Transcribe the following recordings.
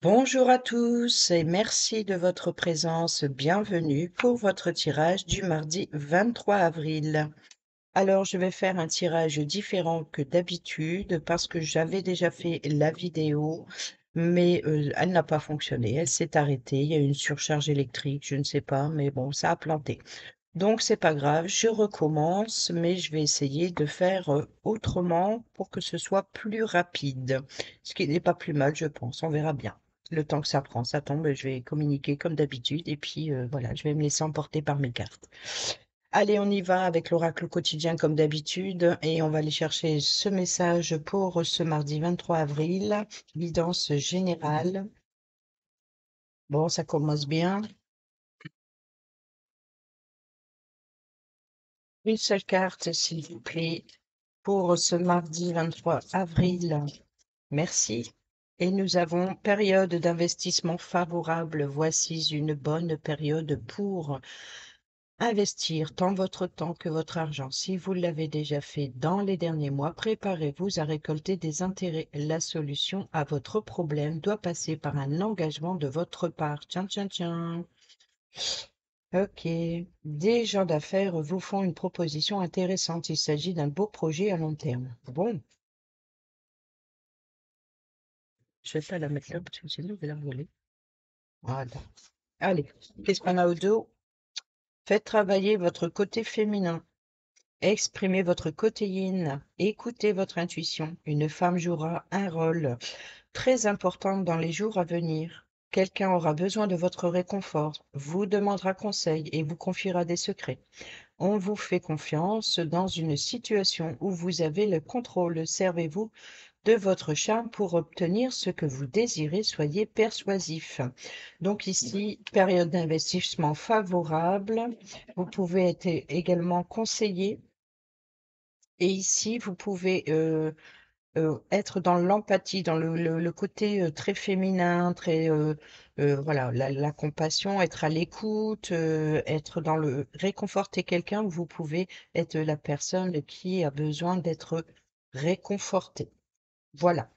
Bonjour à tous et merci de votre présence. Bienvenue pour votre tirage du mardi 23 avril. Alors, je vais faire un tirage différent que d'habitude parce que j'avais déjà fait la vidéo, mais elle n'a pas fonctionné. Elle s'est arrêtée. Il y a eu une surcharge électrique, je ne sais pas, mais bon, ça a planté. Donc, c'est pas grave, je recommence, mais je vais essayer de faire autrement pour que ce soit plus rapide. Ce qui n'est pas plus mal, je pense. On verra bien. Le temps que ça prend, ça tombe, je vais communiquer comme d'habitude et puis voilà, je vais me laisser emporter par mes cartes. Allez, on y va avec l'oracle quotidien comme d'habitude et on va aller chercher ce message pour ce mardi 23 avril. Guidance générale. Bon, ça commence bien. Une seule carte, s'il vous plaît, pour ce mardi 23 avril. Merci. Et nous avons période d'investissement favorable. Voici une bonne période pour investir tant votre temps que votre argent. Si vous l'avez déjà fait dans les derniers mois, préparez-vous à récolter des intérêts. La solution à votre problème doit passer par un engagement de votre part. Tiens, tiens, tiens. Ok. Des gens d'affaires vous font une proposition intéressante. Il s'agit d'un beau projet à long terme. Bon, je vais pas la mettre là parce que sinon, je vais la voler. Voilà. Allez, qu'est-ce qu'on a au dos? Faites travailler votre côté féminin. Exprimez votre côté yin. Écoutez votre intuition. Une femme jouera un rôle très important dans les jours à venir. Quelqu'un aura besoin de votre réconfort, vous demandera conseil et vous confiera des secrets. On vous fait confiance dans une situation où vous avez le contrôle. Servez-vous de votre charme pour obtenir ce que vous désirez. Soyez persuasif. Donc ici, période d'investissement favorable. Vous pouvez être également conseillé. Et ici, vous pouvez être dans l'empathie, dans le côté très féminin, très voilà, la compassion, être à l'écoute, être dans le réconforter quelqu'un, vous pouvez être la personne qui a besoin d'être réconfortée. Voilà.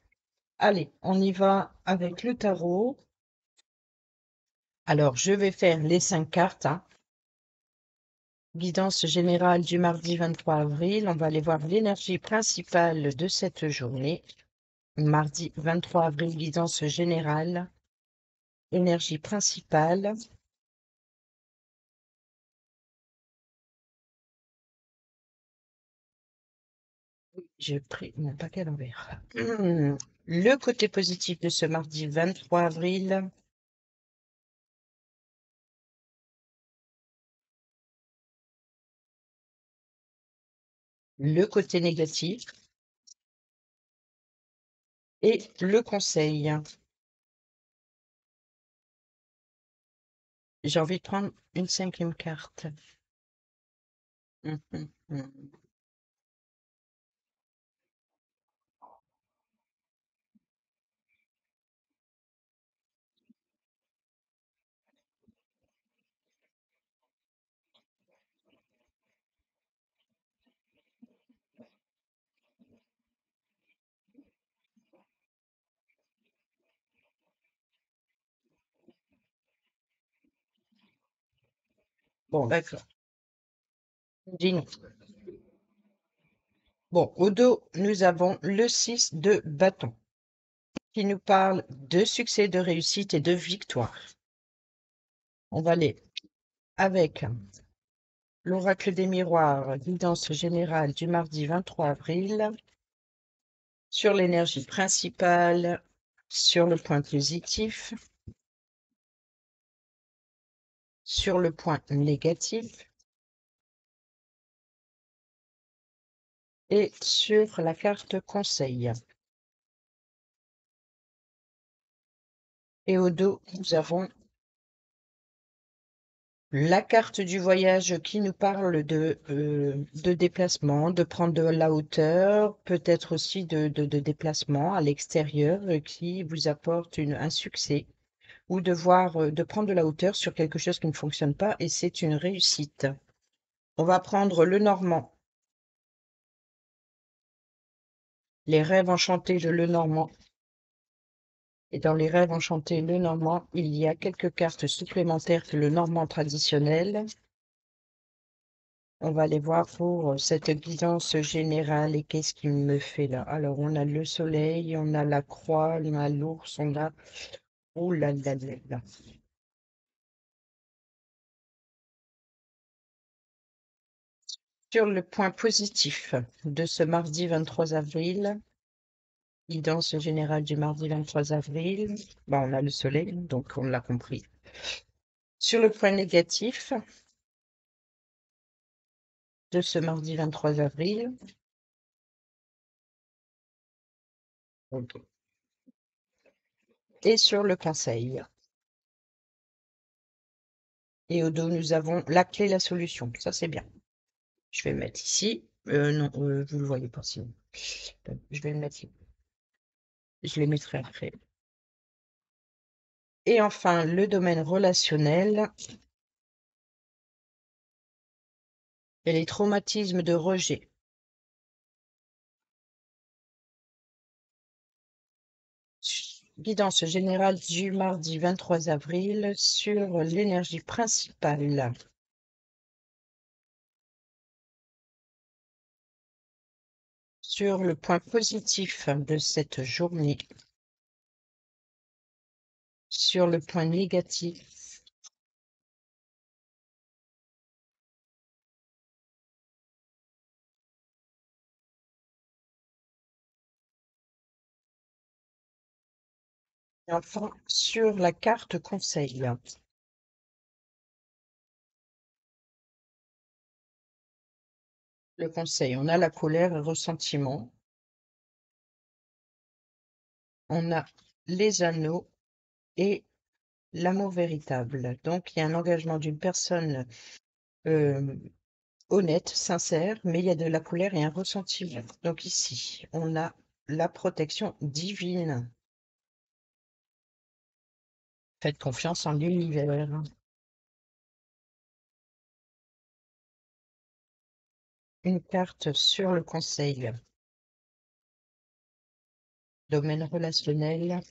Allez, on y va avec le tarot. Alors, je vais faire les 5 cartes, hein. Guidance générale du mardi 23 avril. On va aller voir l'énergie principale de cette journée. Mardi 23 avril, guidance générale. Énergie principale. J'ai pris mon paquet à l'envers. Le côté positif de ce mardi 23 avril. Le côté négatif. Et le conseil. J'ai envie de prendre une 5e carte. Hum, hum, hum. Bon, d'accord. Dis-nous. Bon, au dos, nous avons le 6 de bâton qui nous parle de succès, de réussite et de victoire. On va aller avec l'oracle des miroirs, guidance générale du mardi 23 avril, sur l'énergie principale, sur le point positif, sur le point négatif et sur la carte conseil. Et au dos, nous avons la carte du voyage qui nous parle de déplacement, de prendre de la hauteur, peut-être aussi de déplacement à l'extérieur qui vous apporte un succès ou de voir, de prendre de la hauteur sur quelque chose qui ne fonctionne pas et c'est une réussite. On va prendre le normand, les rêves enchantés de Lenormand Et dans les rêves enchantés le normand, il y a quelques cartes supplémentaires que le normand traditionnel. On va aller voir pour cette guidance générale et qu'est-ce qu'il me fait là. Alors, on a le soleil, on a la croix, on a l'ours, on a... Oh là là là là. Sur le point positif de ce mardi 23 avril, guidance générale du mardi 23 avril, bah, on a le soleil, donc on l'a compris. Sur le point négatif de ce mardi 23 avril, ok. Et sur le conseil. Et au dos, nous avons la clé, la solution. Ça, c'est bien. Je vais le mettre ici. Non, vous le voyez pas sinon. Je vais le mettre ici. Je les mettrai après. Et enfin, le domaine relationnel et les traumatismes de rejet. Guidance générale du mardi 23 avril sur l'énergie principale. Sur le point positif de cette journée. Sur le point négatif. Et enfin, sur la carte conseil. Le conseil, on a la colère et ressentiment. On a les anneaux et l'amour véritable. Donc, il y a un engagement d'une personne honnête, sincère, mais il y a de la colère et un ressentiment. Donc ici, on a la protection divine. Faites confiance en l'univers. Une carte sur le conseil. Domaine relationnel.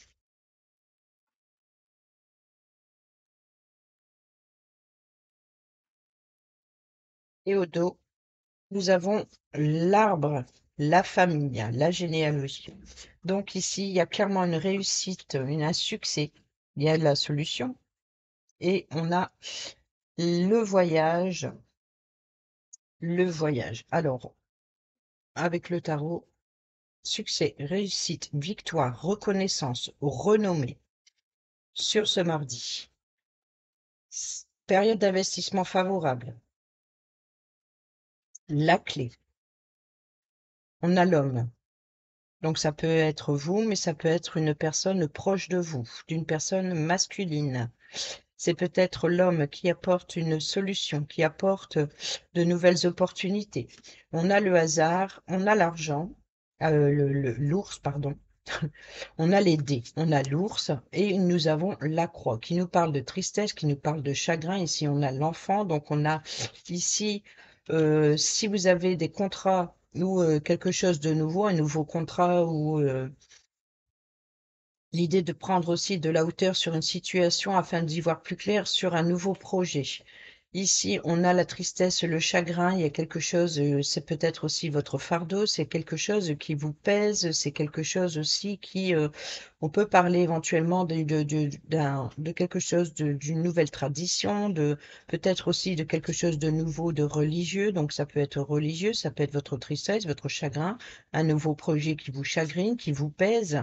Et au dos, nous avons l'arbre, la famille, la généalogie. Donc ici, il y a clairement une réussite, un succès. Il y a la solution. Et on a le voyage. Le voyage. Alors, avec le tarot, succès, réussite, victoire, reconnaissance, renommée sur ce mardi. Période d'investissement favorable. La clé. On a l'homme. Donc ça peut être vous, mais ça peut être une personne proche de vous, d'une personne masculine. C'est peut-être l'homme qui apporte une solution, qui apporte de nouvelles opportunités. On a le hasard, on a l'argent, l'ours, pardon. On a les dés, on a l'ours et nous avons la croix qui nous parle de tristesse, qui nous parle de chagrin. Ici, on a l'enfant. Donc, on a ici, si vous avez des contrats ou quelque chose de nouveau, un nouveau contrat ou l'idée de prendre aussi de la hauteur sur une situation afin d'y voir plus clair sur un nouveau projet. Ici, on a la tristesse, le chagrin, il y a quelque chose, c'est peut-être aussi votre fardeau, c'est quelque chose qui vous pèse, c'est quelque chose aussi qui, on peut parler éventuellement de quelque chose, d'une nouvelle tradition, de peut-être aussi de quelque chose de nouveau, de religieux. Donc ça peut être religieux, ça peut être votre tristesse, votre chagrin, un nouveau projet qui vous chagrine, qui vous pèse.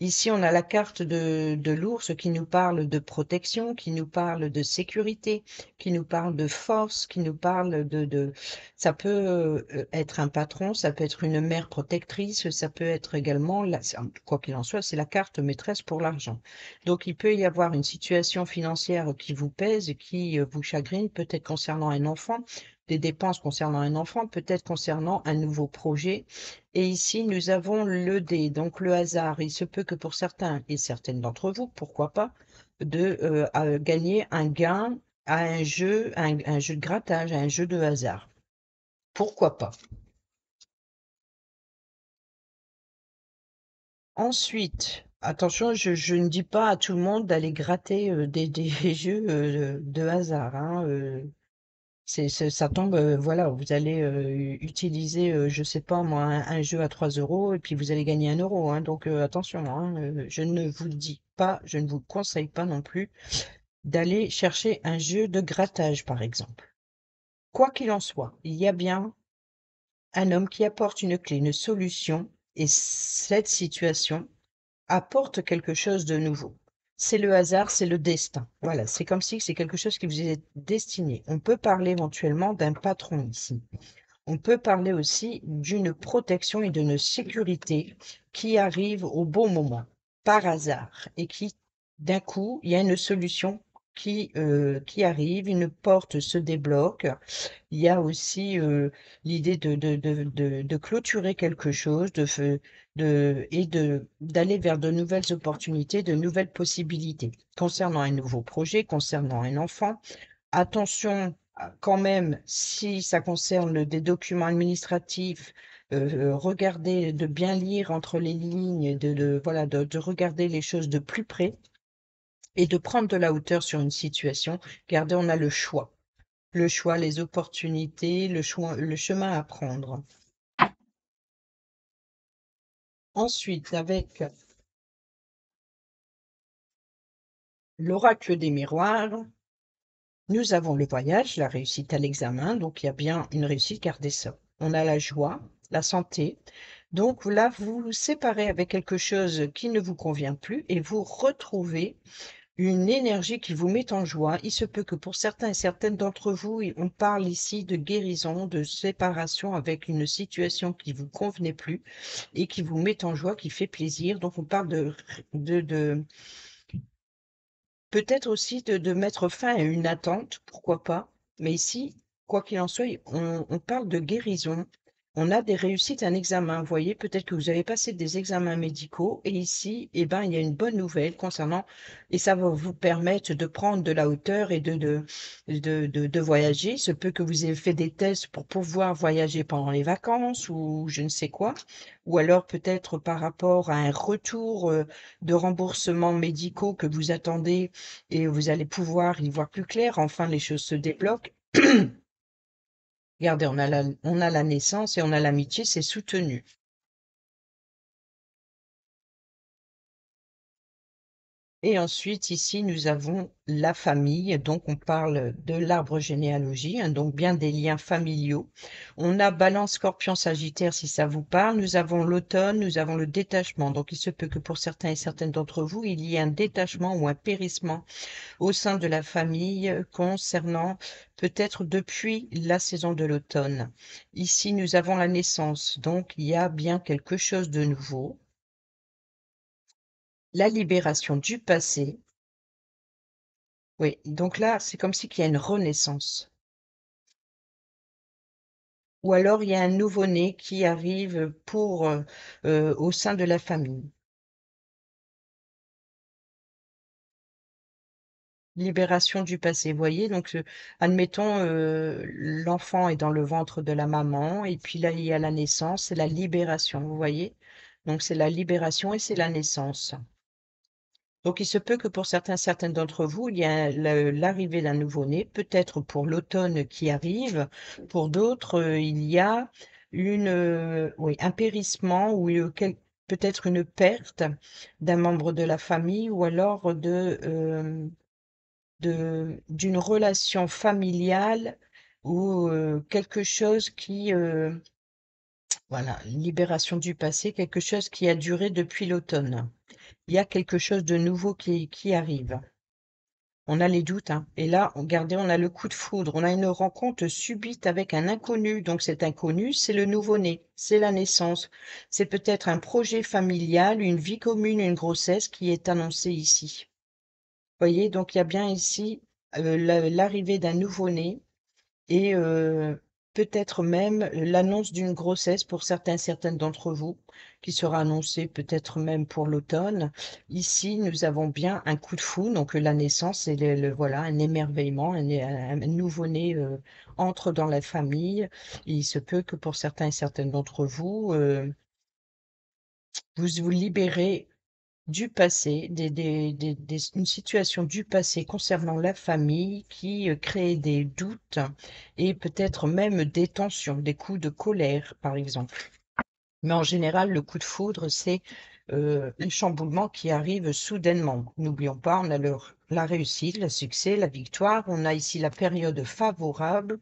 Ici, on a la carte de l'ours qui nous parle de protection, qui nous parle de sécurité, qui nous parle de force, qui nous parle Ça peut être un patron, ça peut être une mère protectrice, ça peut être également, quoi qu'il en soit, c'est la carte maîtresse pour l'argent. Donc, il peut y avoir une situation financière qui vous pèse, qui vous chagrine, peut-être concernant un enfant, des dépenses concernant un enfant, peut-être concernant un nouveau projet. Et ici, nous avons le dé, donc le hasard. Il se peut que pour certains et certaines d'entre vous, pourquoi pas, gagner un gain à un jeu de grattage, à un jeu de hasard. Pourquoi pas? Ensuite, attention, je ne dis pas à tout le monde d'aller gratter des jeux de hasard, hein, ça tombe, voilà, vous allez utiliser, je sais pas moi, un jeu à 3 euros et puis vous allez gagner 1 euro, hein, donc attention, hein, je ne vous dis pas, je ne vous conseille pas non plus d'aller chercher un jeu de grattage, par exemple. Quoi qu'il en soit, il y a bien un homme qui apporte une clé, une solution, et cette situation apporte quelque chose de nouveau. C'est le hasard, c'est le destin. Voilà, c'est comme si c'est quelque chose qui vous est destiné. On peut parler éventuellement d'un patron ici. On peut parler aussi d'une protection et d'une sécurité qui arrive au bon moment, par hasard, et qui, d'un coup, il y a une solution qui arrive, une porte se débloque. Il y a aussi l'idée de clôturer quelque chose, d'aller vers de nouvelles opportunités, de nouvelles possibilités concernant un nouveau projet, concernant un enfant. Attention, quand même, si ça concerne des documents administratifs, regardez de bien lire entre les lignes, voilà, de regarder les choses de plus près et de prendre de la hauteur sur une situation. Regardez, on a le choix, les opportunités, le choix, le chemin à prendre. Ensuite, avec l'oracle des miroirs, nous avons le voyage, la réussite à l'examen, donc il y a bien une réussite, gardez ça. On a la joie, la santé. Donc là, vous vous séparez avec quelque chose qui ne vous convient plus et vous retrouvez une énergie qui vous met en joie. Il se peut que pour certains et certaines d'entre vous, on parle ici de guérison, de séparation avec une situation qui vous convenait plus et qui vous met en joie, qui fait plaisir. Donc on parle de peut-être aussi de mettre fin à une attente, pourquoi pas. Mais ici, quoi qu'il en soit, on parle de guérison. On a des réussites à un examen. Vous voyez, peut-être que vous avez passé des examens médicaux et ici, eh ben, il y a une bonne nouvelle concernant, et ça va vous permettre de prendre de la hauteur et de voyager. Il se peut que vous ayez fait des tests pour pouvoir voyager pendant les vacances ou je ne sais quoi. Ou alors peut-être par rapport à un retour de remboursements médicaux que vous attendez et vous allez pouvoir y voir plus clair. Enfin, les choses se débloquent. Regardez, on a la naissance et on a l'amitié, c'est soutenu. Et ensuite, ici, nous avons la famille. Donc, on parle de l'arbre généalogie, hein, donc bien des liens familiaux. On a Balance, Scorpion, Sagittaire, si ça vous parle. Nous avons l'automne, nous avons le détachement. Donc, il se peut que pour certains et certaines d'entre vous, il y ait un détachement ou un périssement au sein de la famille concernant peut-être depuis la saison de l'automne. Ici, nous avons la naissance, donc il y a bien quelque chose de nouveau. La libération du passé. Oui, donc là, c'est comme si qu'il y a une renaissance. Ou alors il y a un nouveau-né qui arrive au sein de la famille. Libération du passé, vous voyez, donc admettons, l'enfant est dans le ventre de la maman et puis là, il y a la naissance, c'est la libération, vous voyez? Donc c'est la libération et c'est la naissance. Donc il se peut que pour certaines d'entre vous, il y a l'arrivée d'un nouveau-né, peut-être pour l'automne qui arrive. Pour d'autres, il y a oui, un périssement ou peut-être une perte d'un membre de la famille ou alors d'une relation familiale ou quelque chose voilà, libération du passé, quelque chose qui a duré depuis l'automne. Il y a quelque chose de nouveau qui arrive. On a les doutes, hein. Et là, regardez, on a le coup de foudre. On a une rencontre subite avec un inconnu. Donc cet inconnu, c'est le nouveau-né, c'est la naissance. C'est peut-être un projet familial, une vie commune, une grossesse qui est annoncée ici. Voyez, donc il y a bien ici l'arrivée d'un nouveau-né et peut-être même l'annonce d'une grossesse pour certaines d'entre vous, qui sera annoncée peut-être même pour l'automne. Ici, nous avons bien un coup de fou, donc la naissance et voilà, un émerveillement, un nouveau-né entre dans la famille. Il se peut que pour certains et certaines d'entre vous, vous vous libérez du passé, une situation du passé concernant la famille qui crée des doutes et peut-être même des tensions, des coups de colère, par exemple. Mais en général, le coup de foudre, c'est un chamboulement qui arrive soudainement. N'oublions pas, on a la réussite, le succès, la victoire. On a ici la période favorable.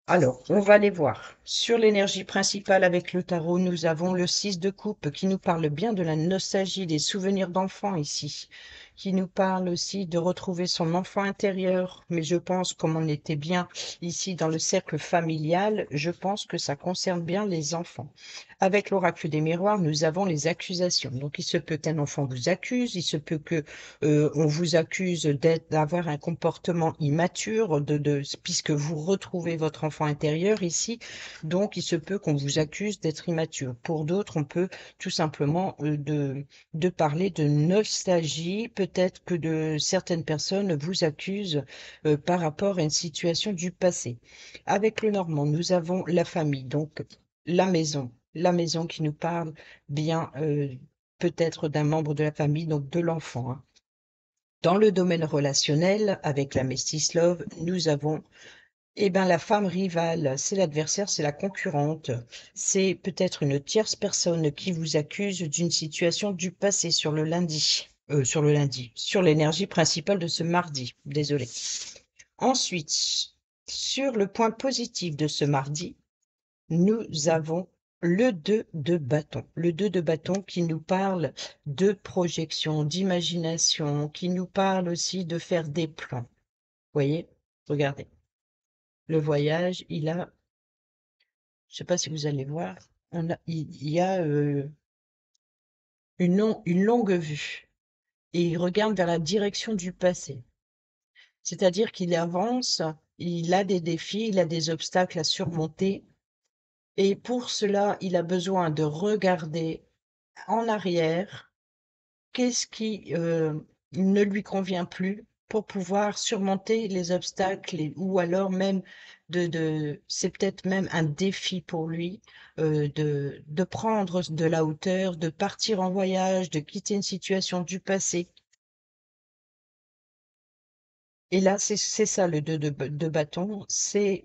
Alors, on va les voir. Sur l'énergie principale avec le tarot, nous avons le 6 de coupe qui nous parle bien de la nostalgie, des souvenirs d'enfant ici, qui nous parle aussi de retrouver son enfant intérieur. Mais je pense, comme on était bien ici dans le cercle familial, je pense que ça concerne bien les enfants. Avec l'oracle des miroirs, nous avons les accusations. Donc, il se peut qu'un enfant vous accuse, il se peut que on vous accuse d'avoir un comportement immature, puisque vous retrouvez votre enfant intérieur ici, donc il se peut qu'on vous accuse d'être immature. Pour d'autres, on peut tout simplement de parler de nostalgie, peut-être que de certaines personnes vous accusent par rapport à une situation du passé. Avec le normand, nous avons la famille, donc la maison qui nous parle bien peut-être d'un membre de la famille, donc de l'enfant, hein. Dans le domaine relationnel, avec la Métis Love, nous avons la femme rivale, c'est l'adversaire, c'est la concurrente. C'est peut-être une tierce personne qui vous accuse d'une situation du passé sur l'énergie principale de ce mardi. Désolé. Ensuite, sur le point positif de ce mardi, nous avons le 2 de bâton. Le 2 de bâton qui nous parle de projection, d'imagination, qui nous parle aussi de faire des plans. Vous voyez? Regardez. Le voyage, je ne sais pas si vous allez voir, il y a une longue vue et il regarde vers la direction du passé. C'est-à-dire qu'il avance, il a des défis, il a des obstacles à surmonter et pour cela, il a besoin de regarder en arrière, qu'est-ce qui ne lui convient plus pour pouvoir surmonter les obstacles ou alors même c'est peut-être même un défi pour lui de prendre de la hauteur, de partir en voyage, de quitter une situation du passé. Et là, c'est ça le 2 de bâton, c'est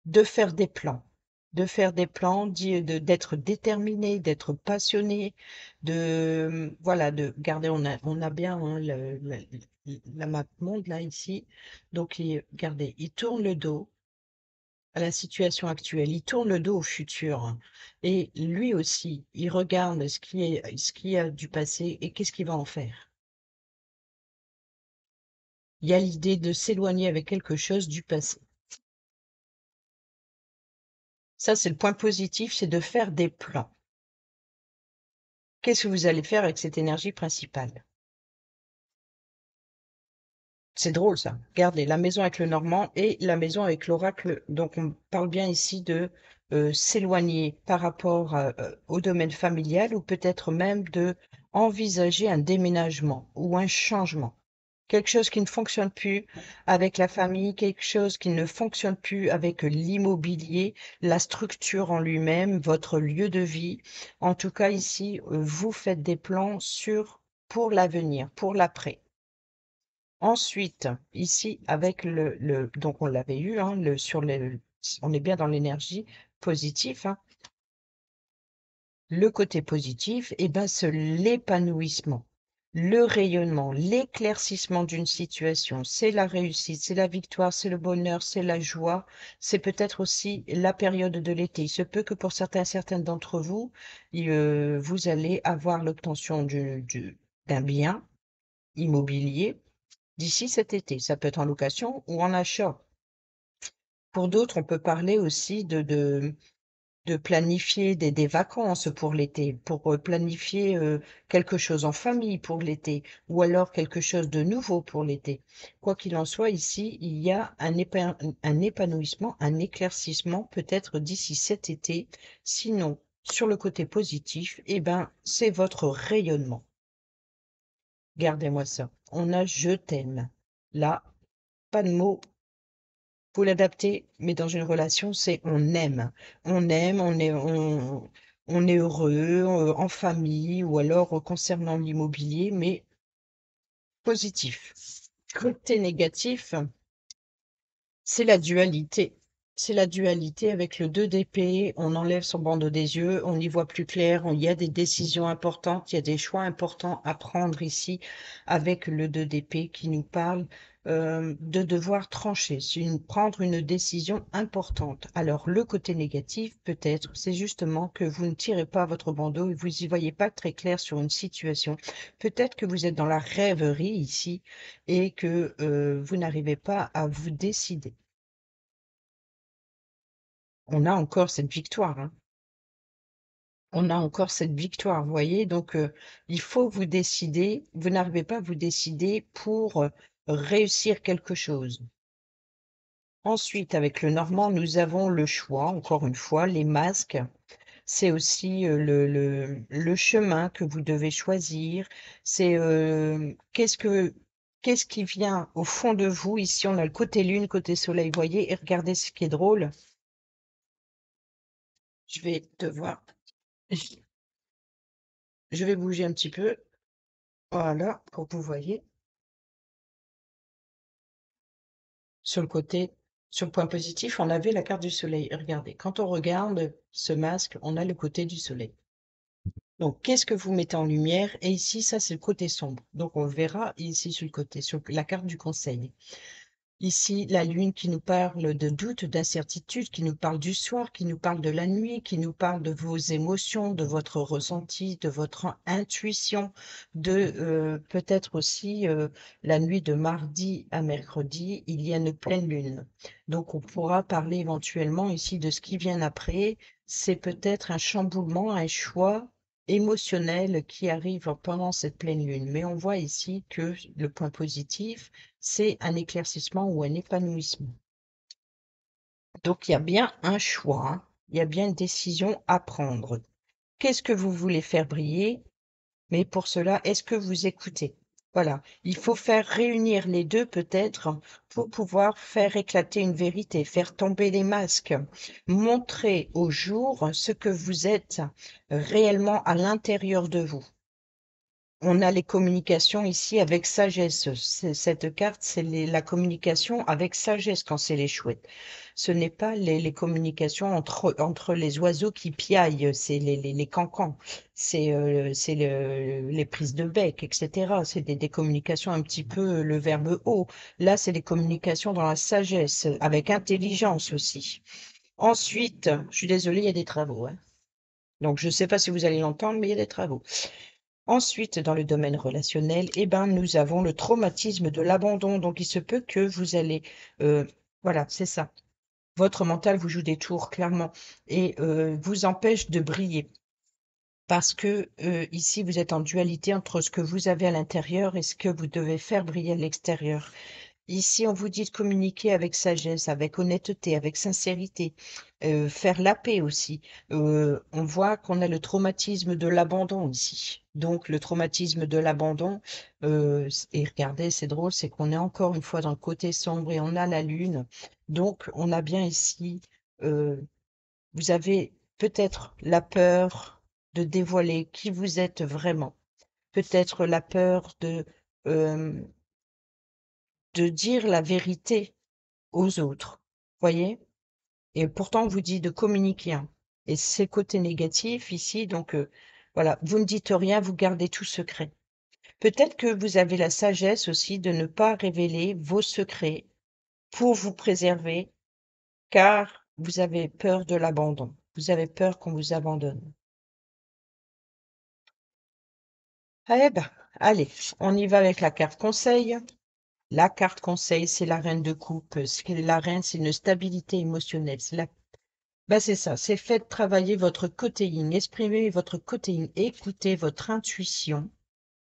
de faire des plans, d'être déterminé, d'être passionné, voilà, de garder, on a bien hein, la map monde là, ici. Donc, regardez, il tourne le dos à la situation actuelle, il tourne le dos au futur. Hein. Et lui aussi, il regarde ce qui a du passé et qu'est-ce qu'il va en faire. Il y a l'idée de s'éloigner avec quelque chose du passé. Ça, c'est le point positif, c'est de faire des plans. Qu'est-ce que vous allez faire avec cette énergie principale? C'est drôle ça. Regardez, la maison avec le Normand et la maison avec l'oracle. Donc on parle bien ici de s'éloigner par rapport au domaine familial ou peut-être même de envisager un déménagement ou un changement. Quelque chose qui ne fonctionne plus avec la famille, quelque chose qui ne fonctionne plus avec l'immobilier, la structure en lui-même, votre lieu de vie. En tout cas, ici, vous faites des plans pour l'avenir, pour l'après. Ensuite, ici, avec donc on l'avait eu, hein, on est bien dans l'énergie positive, hein. Le côté positif, c'est l'épanouissement, le rayonnement, l'éclaircissement d'une situation. C'est la réussite, c'est la victoire, c'est le bonheur, c'est la joie. C'est peut-être aussi la période de l'été. Il se peut que pour certaines d'entre vous, vous allez avoir l'obtention d'un bien immobilier d'ici cet été. Ça peut être en location ou en achat. Pour d'autres, on peut parler aussi de planifier des vacances pour l'été, pour planifier quelque chose en famille pour l'été, ou alors quelque chose de nouveau pour l'été. Quoi qu'il en soit, ici, il y a un épanouissement, un éclaircissement peut-être d'ici cet été. Sinon, sur le côté positif, c'est votre rayonnement. Gardez-moi ça. On a je t'aime. Là, pas de mots. Faut l'adapter, mais dans une relation, c'est on aime. On aime, on est heureux, en famille ou alors concernant l'immobilier, mais positif. Côté négatif, c'est la dualité. C'est la dualité avec le 2 d'épée. On enlève son bandeau des yeux, on y voit plus clair. Il y a des décisions importantes, il y a des choix importants à prendre ici avec le 2 d'épée qui nous parle de devoir trancher, prendre une décision importante. Alors, le côté négatif, peut-être, c'est justement que vous ne tirez pas votre bandeau et vous n'y voyez pas très clair sur une situation. Peut-être que vous êtes dans la rêverie ici et que vous n'arrivez pas à vous décider. On a encore cette victoire, hein. On a encore cette victoire, vous voyez? Donc, il faut vous décider. Vous n'arrivez pas à vous décider pour réussir quelque chose. Ensuite, avec le normand, nous avons le choix, encore une fois, les masques. C'est aussi le chemin que vous devez choisir. C'est qu'est-ce qui vient au fond de vous. Ici, on a le côté lune, côté soleil, vous voyez? Et regardez ce qui est drôle. Je vais devoir, je vais bouger un petit peu. Voilà, pour que vous voyez. Sur le côté, sur le point positif, on avait la carte du soleil. Et regardez, quand on regarde ce masque, on a le côté du soleil. Donc, qu'est-ce que vous mettez en lumière? Et ici, ça, c'est le côté sombre. Donc, on verra ici sur le côté, sur la carte du conseil. Ici, la lune qui nous parle de doute, d'incertitude, qui nous parle du soir, qui nous parle de la nuit, qui nous parle de vos émotions, de votre ressenti, de votre intuition, de peut-être aussi la nuit de mardi à mercredi, il y a une pleine lune. Donc, on pourra parler éventuellement ici de ce qui vient après. C'est peut-être un chamboulement, un choix émotionnel qui arrive pendant cette pleine lune. Mais on voit ici que le point positif, c'est un éclaircissement ou un épanouissement. Donc, il y a bien un choix, hein. Il y a bien une décision à prendre. Qu'est-ce que vous voulez faire briller? Mais pour cela, est-ce que vous écoutez? Voilà, il faut faire réunir les deux peut-être pour pouvoir faire éclater une vérité, faire tomber les masques, montrer au jour ce que vous êtes réellement à l'intérieur de vous. On a les communications ici avec sagesse. Cette carte, c'est la communication avec sagesse quand c'est les chouettes. Ce n'est pas les communications entre les oiseaux qui piaillent, c'est les cancans, c'est les prises de bec, etc. C'est des communications un petit peu le verbe haut. Là, c'est des communications dans la sagesse, avec intelligence aussi. Ensuite, je suis désolée, il y a des travaux, hein. Donc, je ne sais pas si vous allez l'entendre, mais il y a des travaux. Ensuite, dans le domaine relationnel, eh ben, nous avons le traumatisme de l'abandon. Donc, il se peut que vous allez, voilà, c'est ça. Votre mental vous joue des tours, clairement, et vous empêche de briller. Parce que ici, vous êtes en dualité entre ce que vous avez à l'intérieur et ce que vous devez faire briller à l'extérieur. Ici, on vous dit de communiquer avec sagesse, avec honnêteté, avec sincérité, faire la paix aussi. On voit qu'on a le traumatisme de l'abandon ici. Donc, le traumatisme de l'abandon, et regardez, c'est drôle, c'est qu'on est encore une fois dans le côté sombre et on a la lune. Donc, on a bien ici, euh, vous avez peut-être la peur de dévoiler qui vous êtes vraiment. Peut-être la peur euh, de dire la vérité aux autres, voyez? Et pourtant, on vous dit de communiquer, hein. Et c'est le côté négatif ici, donc voilà, vous ne dites rien, vous gardez tout secret. Peut-être que vous avez la sagesse aussi de ne pas révéler vos secrets pour vous préserver, car vous avez peur de l'abandon. Vous avez peur qu'on vous abandonne. Eh ben, allez, on y va avec la carte conseil. La carte conseil, c'est la reine de coupe. La reine, c'est une stabilité émotionnelle. C'est ça, c'est faites travailler votre côté yin, exprimez votre côté yin, écoutez votre intuition.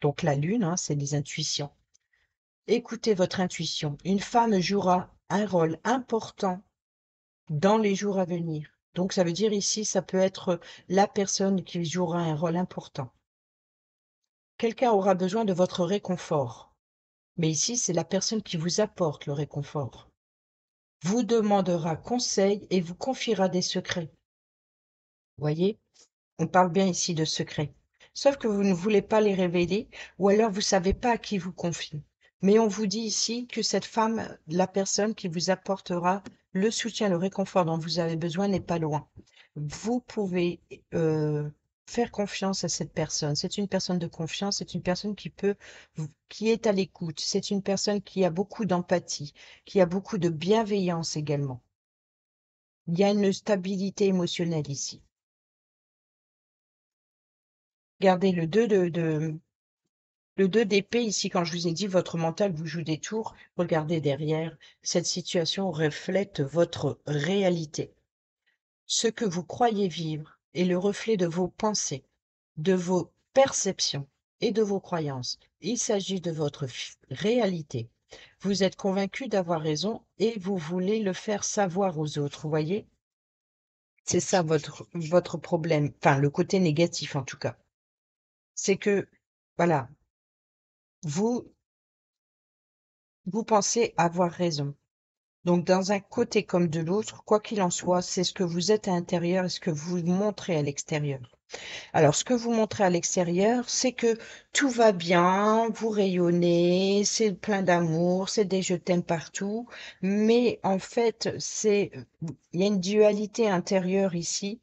Donc la lune, hein, c'est les intuitions. Écoutez votre intuition. Une femme jouera un rôle important dans les jours à venir. Donc ça veut dire ici, ça peut être la personne qui jouera un rôle important. Quelqu'un aura besoin de votre réconfort. Mais ici, c'est la personne qui vous apporte le réconfort. Vous demandera conseil et vous confiera des secrets. Voyez? On parle bien ici de secrets. Sauf que vous ne voulez pas les révéler ou alors vous savez pas à qui vous confier. Mais on vous dit ici que cette femme, la personne qui vous apportera le soutien, le réconfort dont vous avez besoin n'est pas loin. Vous pouvez faire confiance à cette personne. C'est une personne de confiance, c'est une personne qui est à l'écoute, c'est une personne qui a beaucoup d'empathie, qui a beaucoup de bienveillance également. Il y a une stabilité émotionnelle ici. Regardez le 2 d'épée ici, quand je vous ai dit votre mental vous joue des tours, regardez derrière, cette situation reflète votre réalité. Ce que vous croyez vivre est le reflet de vos pensées, de vos perceptions et de vos croyances. Il s'agit de votre réalité. Vous êtes convaincu d'avoir raison et vous voulez le faire savoir aux autres, vous voyez? C'est ça votre problème, enfin le côté négatif en tout cas. C'est que, voilà, vous vous pensez avoir raison. Donc, dans un côté comme de l'autre, quoi qu'il en soit, c'est ce que vous êtes à l'intérieur et ce que vous montrez à l'extérieur. Alors, ce que vous montrez à l'extérieur, c'est que tout va bien, vous rayonnez, c'est plein d'amour, c'est des je t'aime partout, mais en fait, il y a une dualité intérieure ici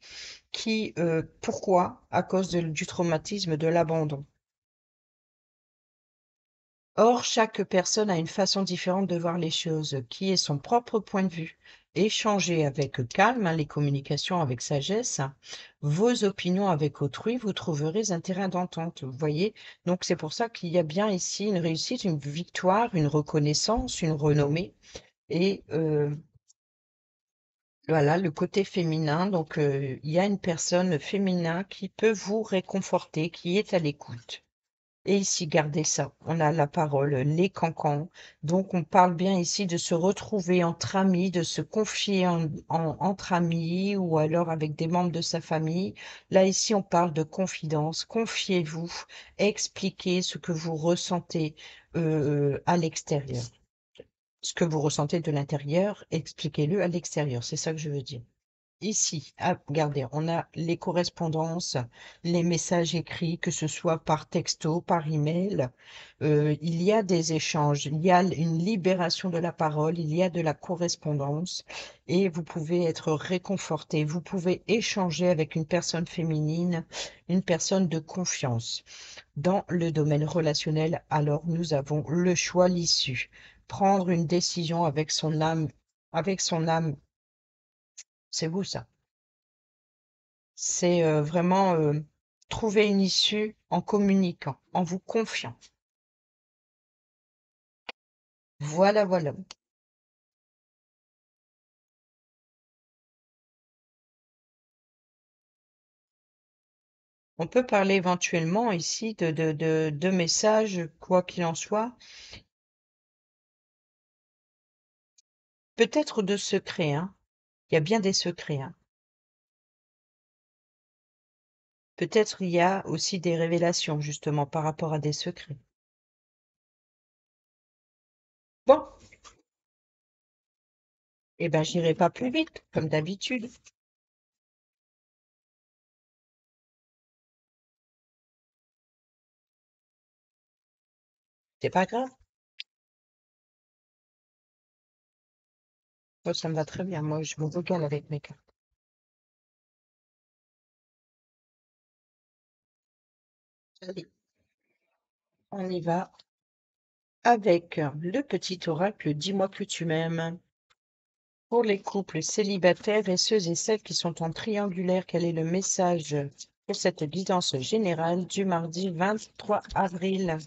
pourquoi? À cause du traumatisme de l'abandon. Or, chaque personne a une façon différente de voir les choses, qui est son propre point de vue. Échangez avec calme, les communications avec sagesse, vos opinions avec autrui, vous trouverez un terrain d'entente. Vous voyez? Donc, c'est pour ça qu'il y a bien ici une réussite, une victoire, une reconnaissance, une renommée. Et voilà, le côté féminin. Donc, il y a une personne féminin qui peut vous réconforter, qui est à l'écoute. Et ici, gardez ça, on a la parole, les cancans. Donc, on parle bien ici de se retrouver entre amis, de se confier entre amis ou alors avec des membres de sa famille. Là, ici, on parle de confidence. Confiez-vous, expliquez ce que vous ressentez à l'extérieur. Ce que vous ressentez de l'intérieur, expliquez-le à l'extérieur. C'est ça que je veux dire. Ici, regardez, on a les correspondances, les messages écrits, que ce soit par texto, par email. Il y a des échanges, il y a une libération de la parole, il y a de la correspondance et vous pouvez être réconforté. Vous pouvez échanger avec une personne féminine, une personne de confiance. Dans le domaine relationnel, alors nous avons le choix, l'issue. Prendre une décision avec son âme, c'est vous ça. C'est vraiment trouver une issue en communiquant, en vous confiant. Voilà, voilà. On peut parler éventuellement ici de messages, quoi qu'il en soit. Peut-être de secrets, hein. Il y a bien des secrets, hein. Peut-être il y a aussi des révélations, justement, par rapport à des secrets. Bon, eh ben, j'irai pas plus vite, comme d'habitude. C'est pas grave. Moi, ça me va très bien. Moi, je me régale avec mes cartes. Allez, on y va avec le petit oracle Dis-moi que tu m'aimes. Pour les couples célibataires et ceux et celles qui sont en triangulaire, quel est le message pour cette guidance générale du mardi 23 avril?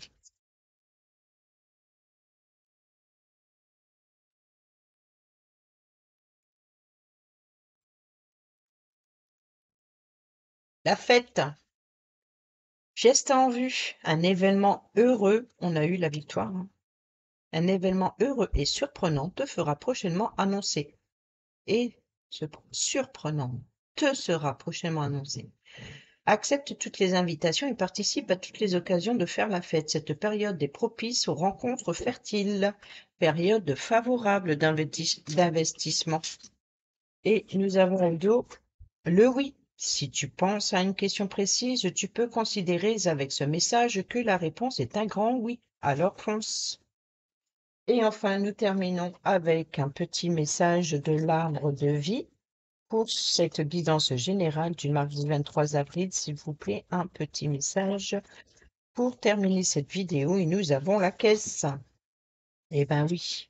La fête, geste en vue, un événement heureux, on a eu la victoire, hein. Un événement heureux et surprenant te fera prochainement annoncer. Et surprenant te sera prochainement annoncé. Accepte toutes les invitations et participe à toutes les occasions de faire la fête. Cette période est propice aux rencontres fertiles, période favorable d'investissement. Et nous avons au dos le oui. Si tu penses à une question précise, tu peux considérer avec ce message que la réponse est un grand oui. Alors fonce. Et enfin, nous terminons avec un petit message de l'arbre de vie. Pour cette guidance générale du mardi 23 avril, s'il vous plaît, un petit message pour terminer cette vidéo et nous avons la caisse. Eh ben oui,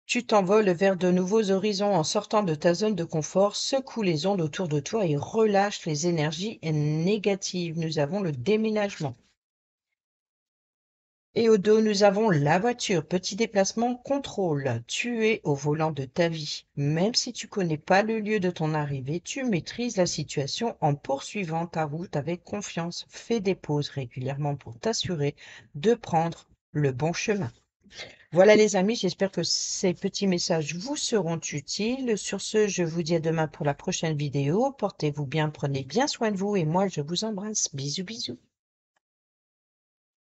tu t'envoles vers de nouveaux horizons en sortant de ta zone de confort, secoue les ondes autour de toi et relâche les énergies négatives. Nous avons le déménagement. Et au dos, nous avons la voiture, petit déplacement, contrôle. Tu es au volant de ta vie. Même si tu connais pas le lieu de ton arrivée, tu maîtrises la situation en poursuivant ta route avec confiance. Fais des pauses régulièrement pour t'assurer de prendre le bon chemin. Voilà les amis, j'espère que ces petits messages vous seront utiles. Sur ce, je vous dis à demain pour la prochaine vidéo. Portez-vous bien, prenez bien soin de vous et moi je vous embrasse. Bisous bisous.